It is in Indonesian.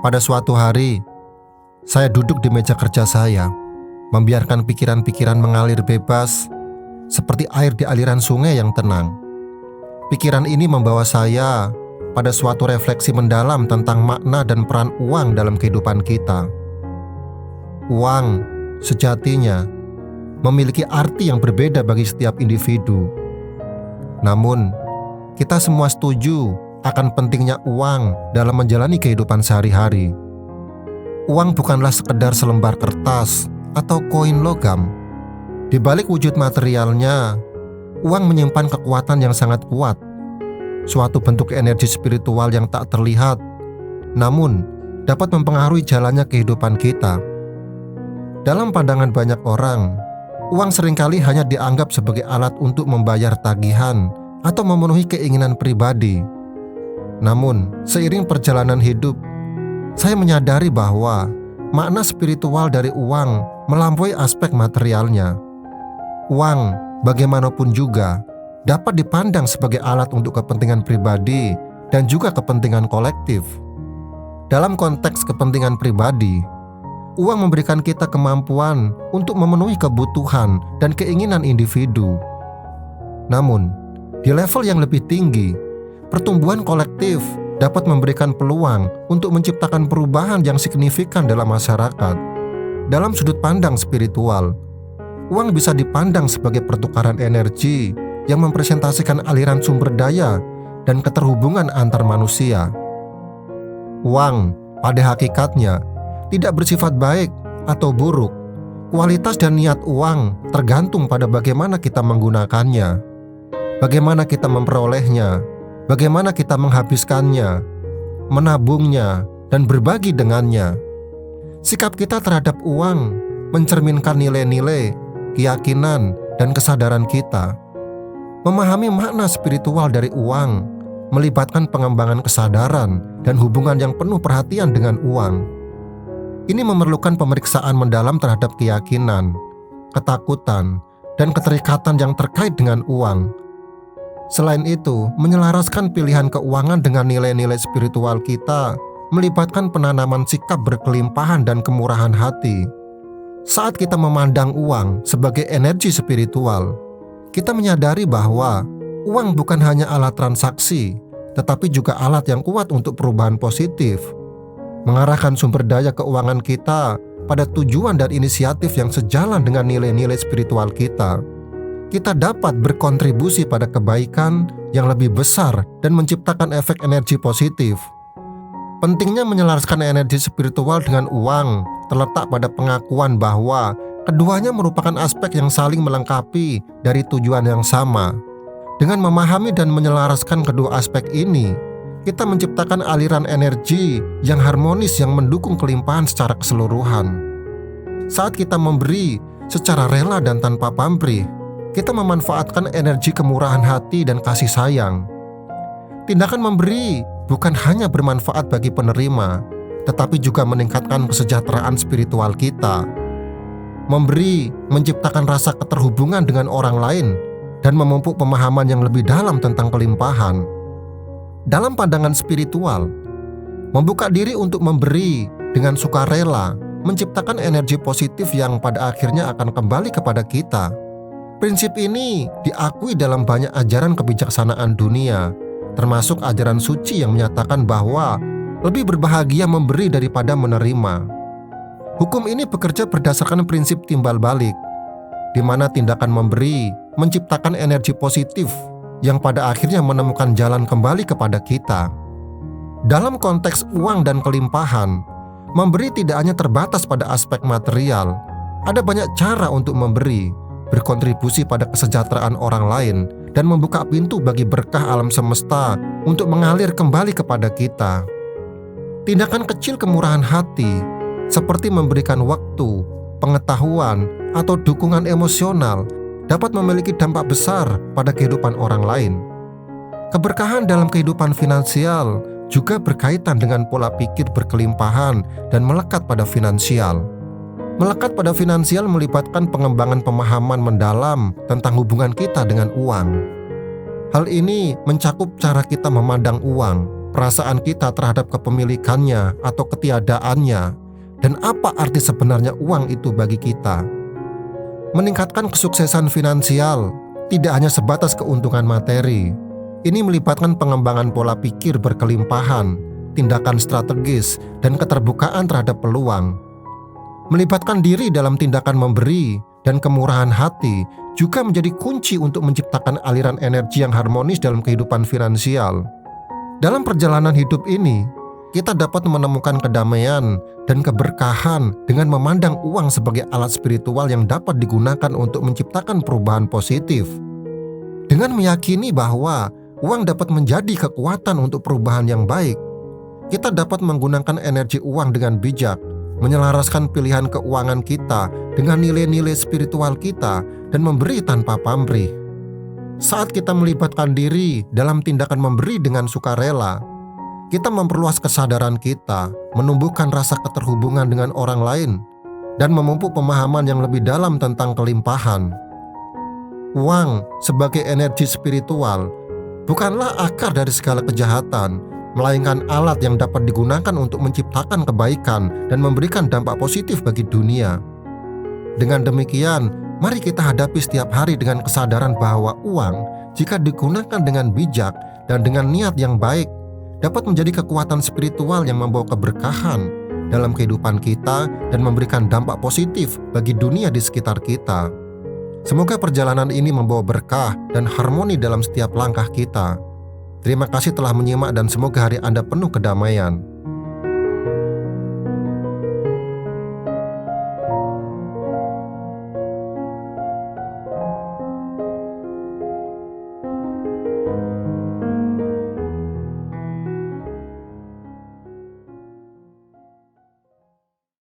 Pada suatu hari, saya duduk di meja kerja saya, membiarkan pikiran-pikiran mengalir bebas seperti air di aliran sungai yang tenang. Pikiran ini membawa saya pada suatu refleksi mendalam tentang makna dan peran uang dalam kehidupan kita. Uang sejatinya memiliki arti yang berbeda bagi setiap individu. Namun, kita semua setuju akan pentingnya uang dalam menjalani kehidupan sehari-hari. Uang bukanlah sekedar selembar kertas atau koin logam. Di balik wujud materialnya, uang menyimpan kekuatan yang sangat kuat, suatu bentuk energi spiritual yang tak terlihat, namun dapat mempengaruhi jalannya kehidupan kita. Dalam pandangan banyak orang, uang seringkali hanya dianggap sebagai alat untuk membayar tagihan atau memenuhi keinginan pribadi. Namun, seiring perjalanan hidup, saya menyadari bahwa makna spiritual dari uang melampaui aspek materialnya. Uang, bagaimanapun juga, dapat dipandang sebagai alat untuk kepentingan pribadi dan juga kepentingan kolektif. Dalam konteks kepentingan pribadi, uang memberikan kita kemampuan untuk memenuhi kebutuhan dan keinginan individu. Namun, di level yang lebih tinggi, pertumbuhan kolektif dapat memberikan peluang untuk menciptakan perubahan yang signifikan dalam masyarakat. Dalam sudut pandang spiritual, uang bisa dipandang sebagai pertukaran energi yang mempresentasikan aliran sumber daya dan keterhubungan antar manusia. Uang, pada hakikatnya, tidak bersifat baik atau buruk. Kualitas dan niat uang tergantung pada bagaimana kita menggunakannya, bagaimana kita memperolehnya, bagaimana kita menghabiskannya, menabungnya, dan berbagi dengannya. Sikap kita terhadap uang mencerminkan nilai-nilai, keyakinan, dan kesadaran kita. Memahami makna spiritual dari uang melibatkan pengembangan kesadaran dan hubungan yang penuh perhatian dengan uang. Ini memerlukan pemeriksaan mendalam terhadap keyakinan, ketakutan, dan keterikatan yang terkait dengan uang. Selain itu, menyelaraskan pilihan keuangan dengan nilai-nilai spiritual kita melibatkan penanaman sikap berkelimpahan dan kemurahan hati. Saat kita memandang uang sebagai energi spiritual, kita menyadari bahwa uang bukan hanya alat transaksi, tetapi juga alat yang kuat untuk perubahan positif, mengarahkan sumber daya keuangan kita pada tujuan dan inisiatif yang sejalan dengan nilai-nilai spiritual kita. Kita dapat berkontribusi pada kebaikan yang lebih besar dan menciptakan efek energi positif. Pentingnya menyelaraskan energi spiritual dengan uang terletak pada pengakuan bahwa keduanya merupakan aspek yang saling melengkapi dari tujuan yang sama. Dengan memahami dan menyelaraskan kedua aspek ini, kita menciptakan aliran energi yang harmonis yang mendukung kelimpahan secara keseluruhan. Saat kita memberi secara rela dan tanpa pamrih, kita memanfaatkan energi kemurahan hati dan kasih sayang. Tindakan memberi bukan hanya bermanfaat bagi penerima, tetapi juga meningkatkan kesejahteraan spiritual kita. Memberi menciptakan rasa keterhubungan dengan orang lain dan memupuk pemahaman yang lebih dalam tentang kelimpahan. Dalam pandangan spiritual, membuka diri untuk memberi dengan sukarela menciptakan energi positif yang pada akhirnya akan kembali kepada kita. Prinsip ini diakui dalam banyak ajaran kebijaksanaan dunia, termasuk ajaran suci yang menyatakan bahwa lebih berbahagia memberi daripada menerima. Hukum ini bekerja berdasarkan prinsip timbal balik, di mana tindakan memberi menciptakan energi positif yang pada akhirnya menemukan jalan kembali kepada kita. Dalam konteks uang dan kelimpahan, memberi tidak hanya terbatas pada aspek material. Ada banyak cara untuk memberi, berkontribusi pada kesejahteraan orang lain, dan membuka pintu bagi berkah alam semesta untuk mengalir kembali kepada kita. Tindakan kecil kemurahan hati, seperti memberikan waktu, pengetahuan, atau dukungan emosional, dapat memiliki dampak besar pada kehidupan orang lain. Keberkahan dalam kehidupan finansial juga berkaitan dengan pola pikir berkelimpahan dan melekat pada finansial. Melekat pada finansial melibatkan pengembangan pemahaman mendalam tentang hubungan kita dengan uang. Hal ini mencakup cara kita memandang uang, perasaan kita terhadap kepemilikannya atau ketiadaannya, dan apa arti sebenarnya uang itu bagi kita. Meningkatkan kesuksesan finansial tidak hanya sebatas keuntungan materi. Ini melibatkan pengembangan pola pikir berkelimpahan, tindakan strategis, dan keterbukaan terhadap peluang. Melibatkan diri dalam tindakan memberi dan kemurahan hati juga menjadi kunci untuk menciptakan aliran energi yang harmonis dalam kehidupan finansial. Dalam perjalanan hidup ini, kita dapat menemukan kedamaian dan keberkahan dengan memandang uang sebagai alat spiritual yang dapat digunakan untuk menciptakan perubahan positif. Dengan meyakini bahwa uang dapat menjadi kekuatan untuk perubahan yang baik, kita dapat menggunakan energi uang dengan bijak, menyelaraskan pilihan keuangan kita dengan nilai-nilai spiritual kita, dan memberi tanpa pamrih. Saat kita melibatkan diri dalam tindakan memberi dengan sukarela, kita memperluas kesadaran kita, menumbuhkan rasa keterhubungan dengan orang lain, dan memupuk pemahaman yang lebih dalam tentang kelimpahan. Uang sebagai energi spiritual bukanlah akar dari segala kejahatan, melainkan alat yang dapat digunakan untuk menciptakan kebaikan dan memberikan dampak positif bagi dunia. Dengan demikian, mari kita hadapi setiap hari dengan kesadaran bahwa uang, jika digunakan dengan bijak dan dengan niat yang baik, dapat menjadi kekuatan spiritual yang membawa keberkahan dalam kehidupan kita dan memberikan dampak positif bagi dunia di sekitar kita. Semoga perjalanan ini membawa berkah dan harmoni dalam setiap langkah kita. Terima kasih telah menyimak dan semoga hari Anda penuh kedamaian.